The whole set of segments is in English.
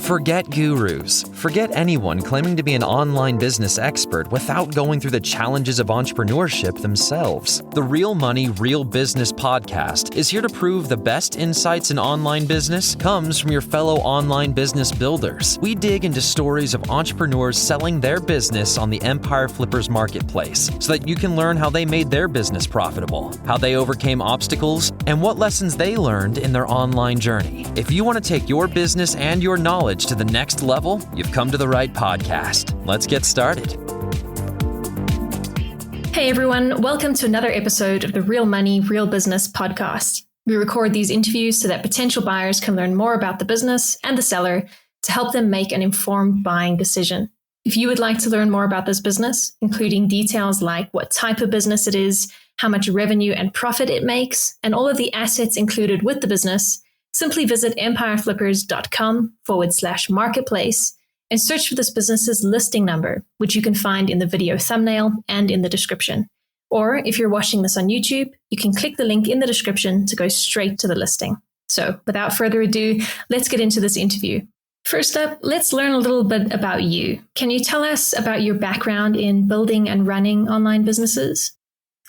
Forget gurus. Forget anyone claiming to be an online business expert without going through the challenges of entrepreneurship themselves. The Real Money, Real Business podcast is here to prove the best insights in online business comes from your fellow online business builders. We dig into stories of entrepreneurs selling their business on the Empire Flippers marketplace so that you can learn how they made their business profitable, how they overcame obstacles, and what lessons they learned in their online journey. If you want to take your business and your knowledge to the next level, you've come to the right podcast. Let's get started. Hey everyone, welcome to another episode of the Real Money, Real Business podcast. We record these interviews so that potential buyers can learn more about the business and the seller to help them make an informed buying decision. If you would like to learn more about this business, including details like what type of business it is, how much revenue and profit it makes, and all of the assets included with the business, simply visit empireflippers.com/marketplace and search for this business's listing number, which you can find in the video thumbnail and in the description. Or if you're watching this on YouTube, you can click the link in the description to go straight to the listing. So without further ado, let's get into this interview. First up, let's learn a little bit about you. Can you tell us about your background in building and running online businesses?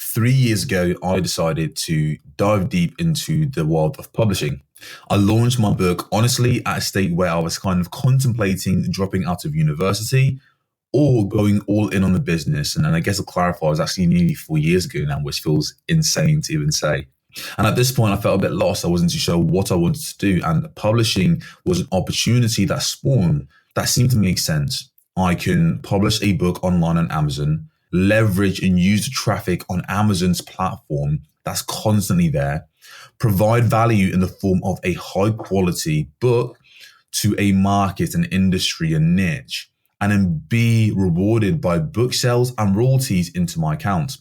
3 years ago, I decided to dive deep into the world of publishing. I launched my book, honestly, at a state where I was kind of contemplating dropping out of university or going all in on the business. And I guess I'll clarify, it was actually nearly 4 years ago now, which feels insane to even say. And at this point, I felt a bit lost. I wasn't too sure what I wanted to do. And publishing was an opportunity that spawned that seemed to make sense. I can publish a book online on Amazon, leverage and use the traffic on Amazon's platform that's constantly there, provide value in the form of a high quality book to a market, an industry, a niche, and then be rewarded by book sales and royalties into my account.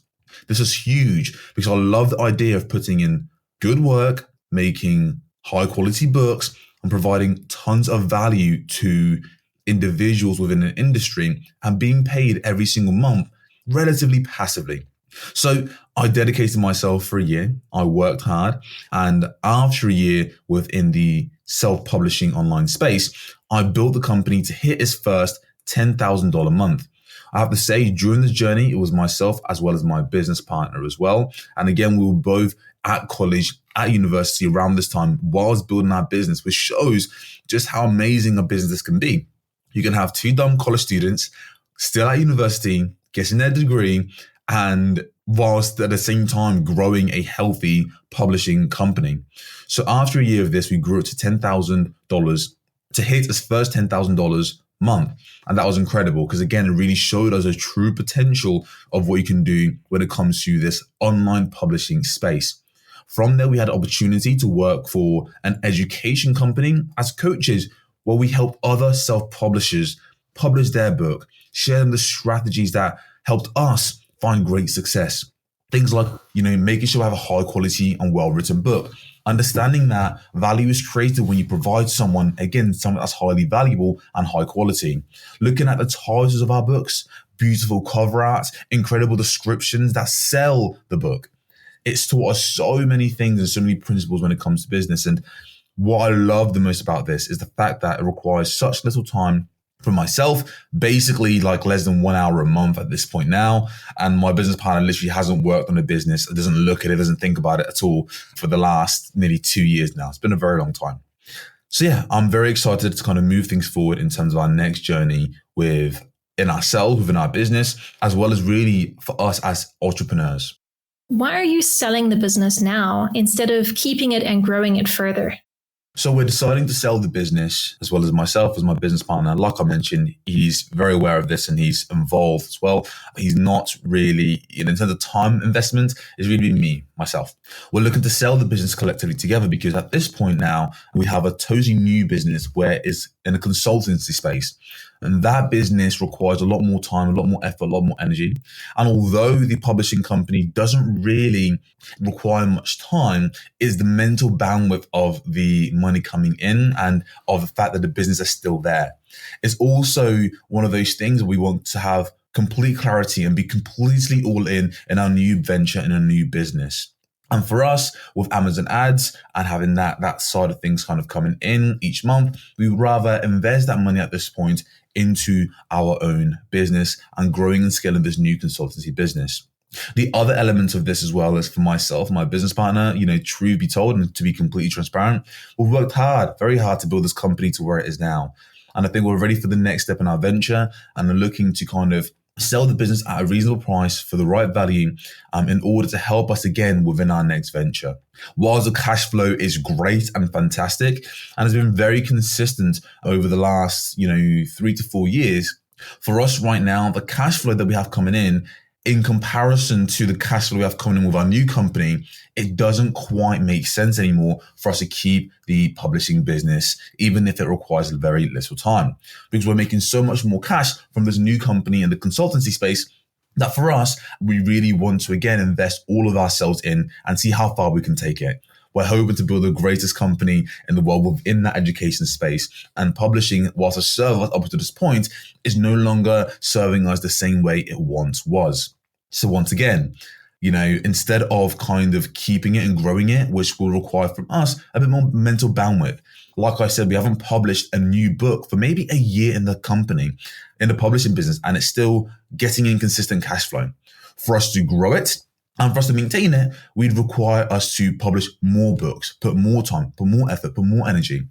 This is huge because I love the idea of putting in good work, making high quality books, and providing tons of value to individuals within an industry and being paid every single month relatively passively. So I dedicated myself for a year. I worked hard. And after a year within the self-publishing online space, I built the company to hit its first $10,000 month. I have to say, during this journey, it was myself as well as my business partner as well. And again, we were both at college, at university around this time whilst building our business, which shows just how amazing a business can be. You can have two dumb college students still at university, getting their degree, and whilst at the same time growing a healthy publishing company. So after a year of this, we grew it to $10,000 to hit its first $10,000 month. And that was incredible because, again, it really showed us a true potential of what you can do when it comes to this online publishing space. From there, we had opportunity to work for an education company as coaches where we help other self-publishers publish their book, share them the strategies that helped us find great success. Things like, making sure we have a high quality and well-written book. Understanding that value is created when you provide someone that's highly valuable and high quality. Looking at the titles of our books, beautiful cover arts, incredible descriptions that sell the book. It's taught us so many things and so many principles when it comes to business. And what I love the most about this is the fact that it requires such little time from myself, basically like less than 1 hour a month at this point now. And my business partner literally hasn't worked on a business, doesn't look at it, doesn't think about it at all for the last nearly 2 years now. It's been a very long time. So yeah, I'm very excited to kind of move things forward in terms of our next journey within ourselves, within our business, as well as really for us as entrepreneurs. Why are you selling the business now instead of keeping it and growing it further? So we're deciding to sell the business, as well as myself as my business partner. Like I mentioned, he's very aware of this and he's involved as well. He's not really, in terms of time investment, it's really me, myself. We're looking to sell the business collectively together because at this point now, we have a totally new business where it's in a consultancy space. And that business requires a lot more time, a lot more effort, a lot more energy. And although the publishing company doesn't really require much time, is the mental bandwidth of the money coming in and of the fact that the business is still there. It's also one of those things we want to have complete clarity and be completely all in our new venture, in a new business. And for us, with Amazon ads and having that side of things kind of coming in each month, we would rather invest that money at this point into our own business and growing and scaling this new consultancy business. The other element of this as well is for myself, my business partner, truth be told and to be completely transparent, we've worked hard, very hard to build this company to where it is now. And I think we're ready for the next step in our venture and are looking to kind of sell the business at a reasonable price for the right value in order to help us again within our next venture. Whilst the cash flow is great and fantastic and has been very consistent over the last 3 to 4 years, for us right now, the cash flow that we have coming in comparison to the cash flow we have coming in with our new company, it doesn't quite make sense anymore for us to keep the publishing business, even if it requires very little time, because we're making so much more cash from this new company in the consultancy space that for us, we really want to, again, invest all of ourselves in and see how far we can take it. We're hoping to build the greatest company in the world within that education space, and publishing, whilst a service up to this point, is no longer serving us the same way it once was. So once again, instead of kind of keeping it and growing it, which will require from us a bit more mental bandwidth. Like I said, we haven't published a new book for maybe a year in the company, in the publishing business, and it's still getting in consistent cash flow. For us to grow it and for us to maintain it, we'd require us to publish more books, put more time, put more effort, put more energy,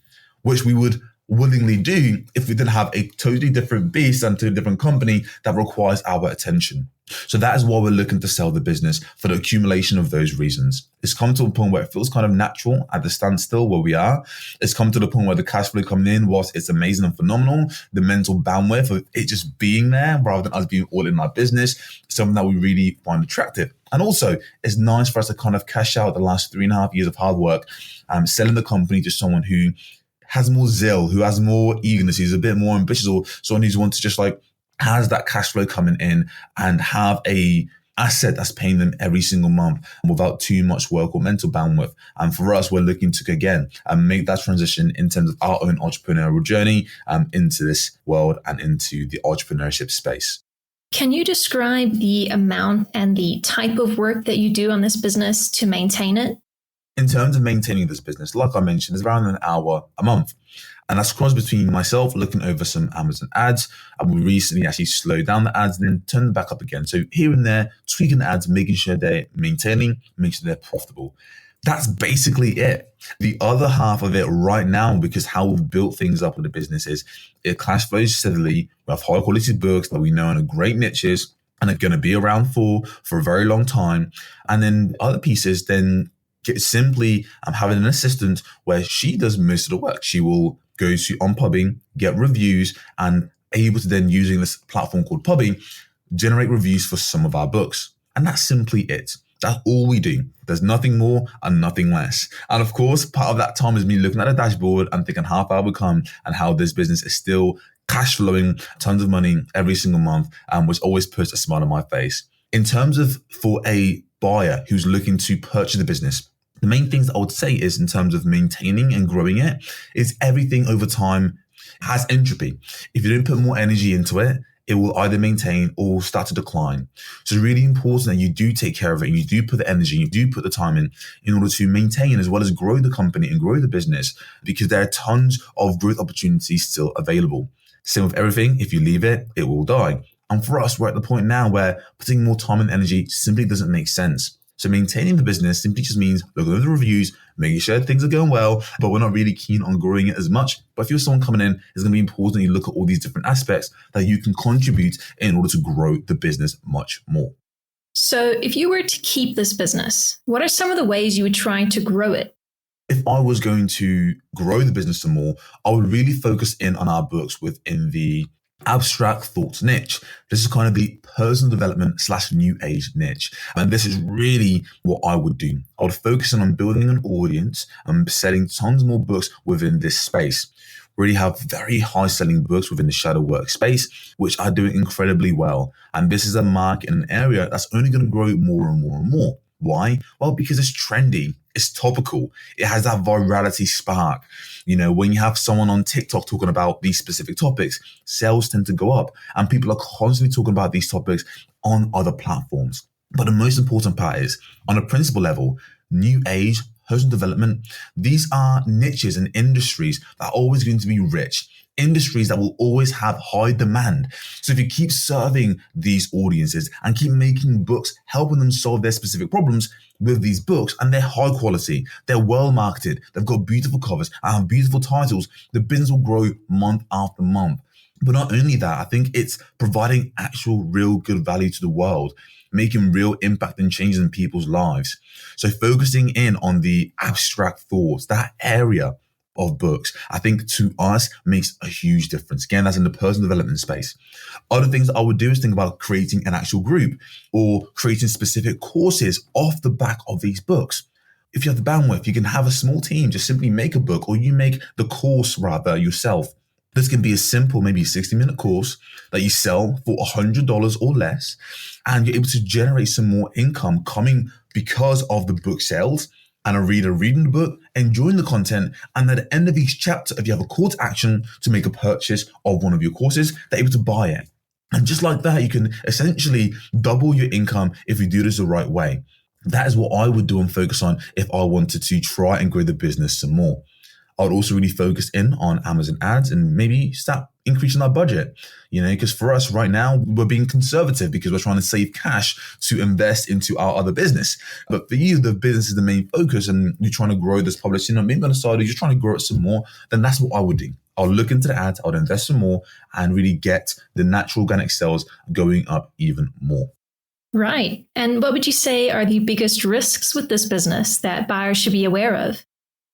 which we would willingly do if we didn't have a totally different beast and to a different company that requires our attention. So that is why we're looking to sell the business, for the accumulation of those reasons. It's come to a point where it feels kind of natural at the standstill where we are. It's come to the point where the cash flow coming in, whilst it's amazing and phenomenal, the mental bandwidth of it just being there rather than us being all in our business, is something that we really find attractive. And also, it's nice for us to kind of cash out the last 3.5 years of hard work, selling the company to someone who has more zeal, who has more eagerness, who's a bit more ambitious, or someone who's wants to just has that cash flow coming in and have a asset that's paying them every single month without too much work or mental bandwidth. And for us, we're looking to, again, make that transition in terms of our own entrepreneurial journey into this world and into the entrepreneurship space. Can you describe the amount and the type of work that you do on this business to maintain it? In terms of maintaining this business, like I mentioned, it's around an hour a month. And that's crossed between myself looking over some Amazon ads, and we recently actually slowed down the ads and then turned them back up again. So here and there, tweaking the ads, making sure they're maintaining, making sure they're profitable. That's basically it. The other half of it right now, because how we've built things up with the business is it cash flows steadily. We have high quality books that we know are great niches and are going to be around for a very long time. And then other pieces then get simply having an assistant where she does most of the work. She will go to Pubbing, get reviews, and able to then, using this platform called Pubbing, generate reviews for some of our books. And that's simply it. That's all we do. There's nothing more and nothing less. And of course, part of that time is me looking at a dashboard and thinking how far we've come and how this business is still cash flowing tons of money every single month, which always puts a smile on my face. In terms of for a buyer who's looking to purchase the business, the main things that I would say is, in terms of maintaining and growing it, is everything over time has entropy. If you don't put more energy into it, it will either maintain or start to decline. So it's really important that you do take care of it and you do put the energy, you do put the time in order to maintain as well as grow the company and grow the business, because there are tons of growth opportunities still available. Same with everything. If you leave it, it will die. And for us, we're at the point now where putting more time and energy simply doesn't make sense. So maintaining the business simply just means looking at the reviews, making sure things are going well, but we're not really keen on growing it as much. But if you're someone coming in, it's going to be important you look at all these different aspects that you can contribute in order to grow the business much more. So if you were to keep this business, what are some of the ways you would try to grow it? If I was going to grow the business some more, I would really focus in on our books within the abstract thoughts niche. This is kind of the personal development / new age niche. And this is really what I would do. I would focus on building an audience and selling tons more books within this space. Really have very high selling books within the shadow work space, which are doing incredibly well. And this is a market in an area that's only going to grow more and more and more. Why? Well, because it's trendy, it's topical, it has that virality spark. When you have someone on TikTok talking about these specific topics, sales tend to go up and people are constantly talking about these topics on other platforms. But the most important part is, on a principle level, new age, personal development. These are niches and industries that are always going to be rich, industries that will always have high demand. So if you keep serving these audiences and keep making books, helping them solve their specific problems with these books, and they're high quality, they're well marketed, they've got beautiful covers and have beautiful titles, the business will grow month after month. But not only that, I think it's providing actual real good value to the world, making real impact and changes in people's lives. So focusing in on the abstract thoughts, that area of books, I think to us makes a huge difference. Again, that's in the personal development space. Other things that I would do is think about creating an actual group or creating specific courses off the back of these books. If you have the bandwidth, you can have a small team, just simply make a book, or you make the course rather yourself. This can be a simple, maybe 60-minute course that you sell for $100 or less, and you're able to generate some more income coming because of the book sales and a reader reading the book, enjoying the content, and at the end of each chapter, if you have a call to action to make a purchase of one of your courses, they're able to buy it. And just like that, you can essentially double your income if you do this the right way. That is what I would do and focus on if I wanted to try and grow the business some more. I would also really focus in on Amazon ads and maybe start increasing our budget, because for us right now, we're being conservative because we're trying to save cash to invest into our other business. But for you, the business is the main focus and you're trying to grow this publishing, maybe on the side, or you're trying to grow it some more, then that's what I would do. I'll look into the ads, I'll invest some more and really get the natural organic sales going up even more. Right. And what would you say are the biggest risks with this business that buyers should be aware of?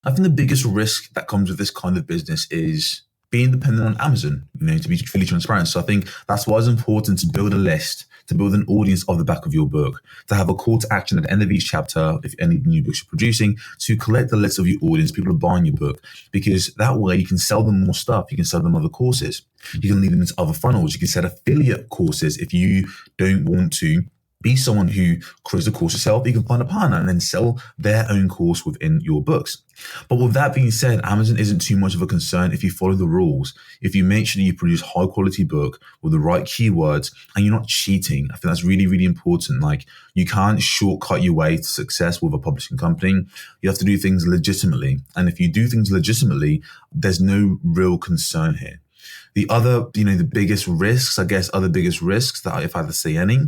I think the biggest risk that comes with this kind of business is being dependent on Amazon, to be fully transparent. So I think that's why it's important to build a list, to build an audience off the back of your book, to have a call to action at the end of each chapter, if any new books you're producing, to collect the list of your audience, people who are buying your book, because that way you can sell them more stuff. You can sell them other courses. You can lead them into other funnels. You can set affiliate courses if you don't want to be someone who creates a course yourself. You can find a partner and then sell their own course within your books. But with that being said, Amazon isn't too much of a concern if you follow the rules. If you make sure that you produce high quality book with the right keywords and you're not cheating. I think that's really, really important. Like, you can't shortcut your way to success with a publishing company. You have to do things legitimately. And if you do things legitimately, there's no real concern here. The other, the biggest risks, that if I had to say any,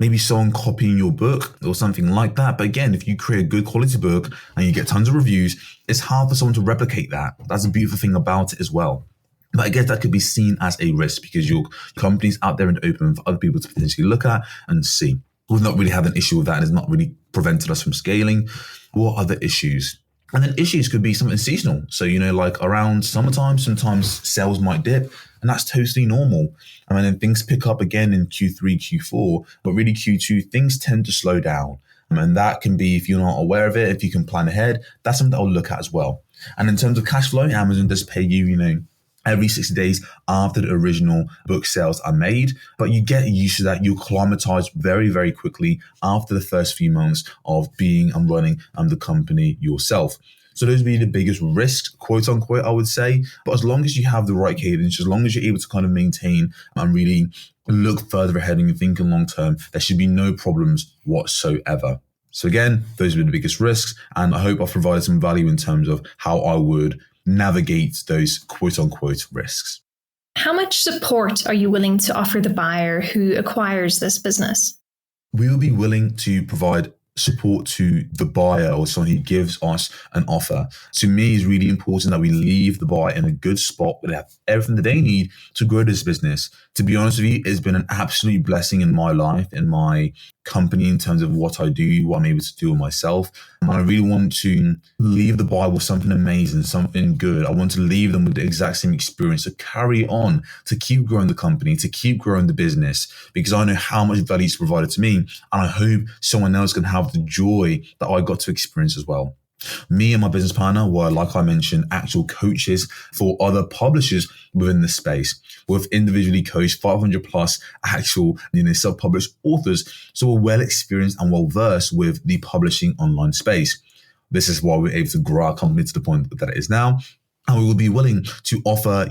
maybe someone copying your book or something like that. But again, if you create a good quality book and you get tons of reviews, it's hard for someone to replicate that. That's a beautiful thing about it as well. But I guess that could be seen as a risk because your company's out there in the open for other people to potentially look at and see. We've not really had an issue with that and it's not really prevented us from scaling. What other issues? And then issues could be something seasonal. So, like around summertime, sometimes sales might dip and that's totally normal. And then things pick up again in Q3, Q4, but really Q2, things tend to slow down. And that can be, if you're not aware of it, if you can plan ahead, that's something that I'll look at as well. And in terms of cash flow, Amazon does pay you, every 60 days after the original book sales are made, but you get used to that. You acclimatize very, very quickly after the first few months of being and running the company yourself. So those would be the biggest risks, quote unquote, I would say. But as long as you have the right cadence, as long as you're able to kind of maintain and really look further ahead and you're thinking long term, there should be no problems whatsoever. So again, those would be the biggest risks. And I hope I've provided some value in terms of how I would navigate those quote unquote risks. How much support are you willing to offer the buyer who acquires this business? We will be willing to provide support to the buyer or someone who gives us an offer. To me, it's really important that we leave the buyer in a good spot where they have everything that they need to grow this business. To be honest with you, it's been an absolute blessing in my life, in my company, in terms of what I do, what I'm able to do myself. And I really want to leave the buyer with something amazing, something good. I want to leave them with the exact same experience to carry on, to keep growing the company, to keep growing the business, because I know how much value it's provided to me. And I hope someone else can have the joy that I got to experience as well. Me and my business partner were, like I mentioned, actual coaches for other publishers within the space. We've individually coached 500 plus actual, self-published authors. So we're well experienced and well versed with the publishing online space. This is why we're able to grow our company to the point that it is now. And we will be willing to offer,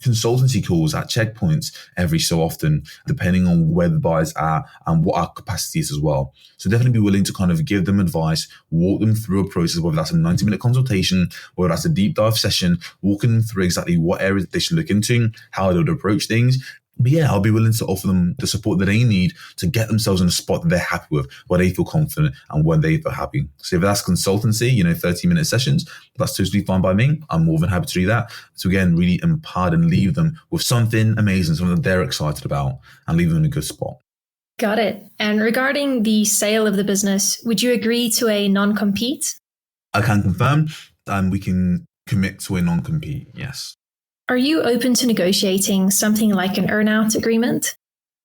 consultancy calls at checkpoints every so often, depending on where the buyers are and what our capacity is as well. So definitely be willing to kind of give them advice, walk them through a process, whether that's a 90-minute consultation, whether that's a deep dive session, walking them through exactly what areas they should look into, how they would approach things. But yeah, I'll be willing to offer them the support that they need to get themselves in a spot that they're happy with, where they feel confident and when they feel happy. So if that's consultancy, 30-minute sessions, that's totally fine by me. I'm more than happy to do that. So again, really empower and leave them with something amazing, something that they're excited about, and leave them in a good spot. Got it. And regarding the sale of the business, would you agree to a non-compete? I can confirm, and we can commit to a non-compete, yes. Are you open to negotiating something like an earn-out agreement?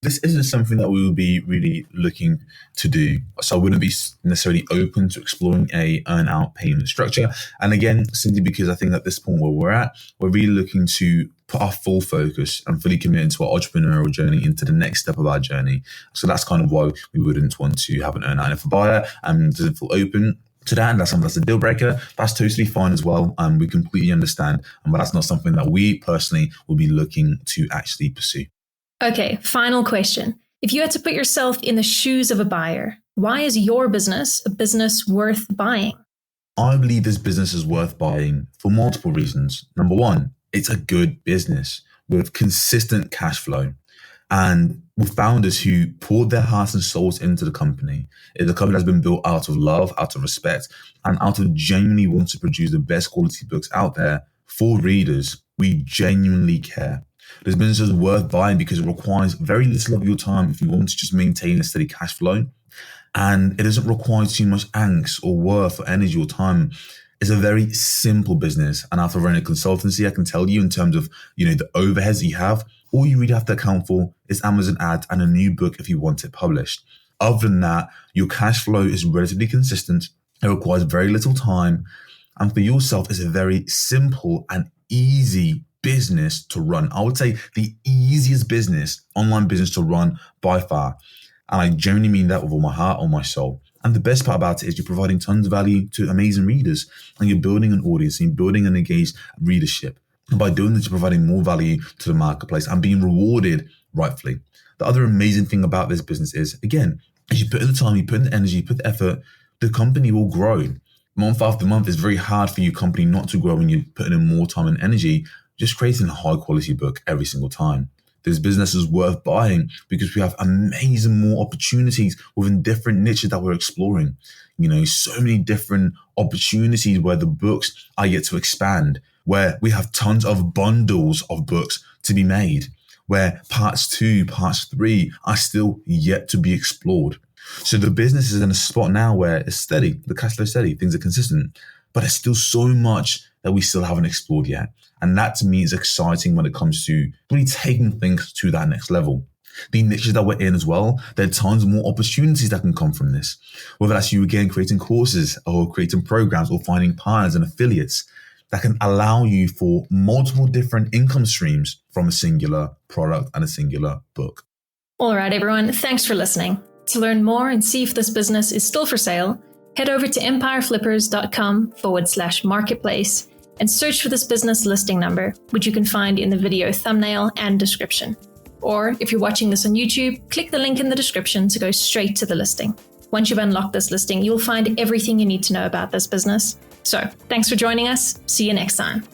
This isn't something that we will be really looking to do. So I wouldn't be necessarily open to exploring a earn-out payment structure. And again, simply because I think at this point where we're at, we're really looking to put our full focus and fully commit into our entrepreneurial journey, into the next step of our journey. So that's kind of why we wouldn't want to have an earn-out. And if a buyer doesn't feel open to that, and that's something that's a deal breaker, that's totally fine as well. We completely understand, but that's not something that we personally will be looking to actually pursue. Okay, final question. If you had to put yourself in the shoes of a buyer, why is your business a business worth buying? I believe this business is worth buying for multiple reasons. Number one, it's a good business with consistent cash flow. And with founders who poured their hearts and souls into the company. It's a company that's been built out of love, out of respect, and out of genuinely want to produce the best quality books out there for readers. We genuinely care. This business is worth buying because it requires very little of your time if you want to just maintain a steady cash flow. And it doesn't require too much angst or worth or energy or time. It's a very simple business. And after running a consultancy, I can tell you in terms of, the overheads that you have, all you really have to account for is Amazon ads and a new book if you want it published. Other than that, your cash flow is relatively consistent. It requires very little time. And for yourself, it's a very simple and easy business to run. I would say the easiest online business to run by far. And I genuinely mean that with all my heart, all my soul. And the best part about it is you're providing tons of value to amazing readers, and you're building an audience and you're building an engaged readership. And by doing this, you're providing more value to the marketplace and being rewarded rightfully. The other amazing thing about this business is, again, as you put in the time, you put in the energy, you put the effort, the company will grow. Month after month, it's very hard for your company not to grow when you're putting in more time and energy, just creating a high quality book every single time. This business is worth buying because we have amazing more opportunities within different niches that we're exploring. So many different opportunities where the books are yet to expand, where we have tons of bundles of books to be made, where parts 2, parts 3 are still yet to be explored. So the business is in a spot now where it's steady, the cash flow is steady, things are consistent, but there's still so much that we still haven't explored yet. And that to me is exciting when it comes to really taking things to that next level. The niches that we're in as well, there are tons more opportunities that can come from this. Whether that's you again creating courses or creating programs or finding partners and affiliates that can allow you for multiple different income streams from a singular product and a singular book. All right, everyone. Thanks for listening. To learn more and see if this business is still for sale, head over to empireflippers.com/marketplace and search for this business listing number, which you can find in the video thumbnail and description. Or if you're watching this on YouTube, click the link in the description to go straight to the listing. Once you've unlocked this listing, you'll find everything you need to know about this business. So, thanks for joining us. See you next time.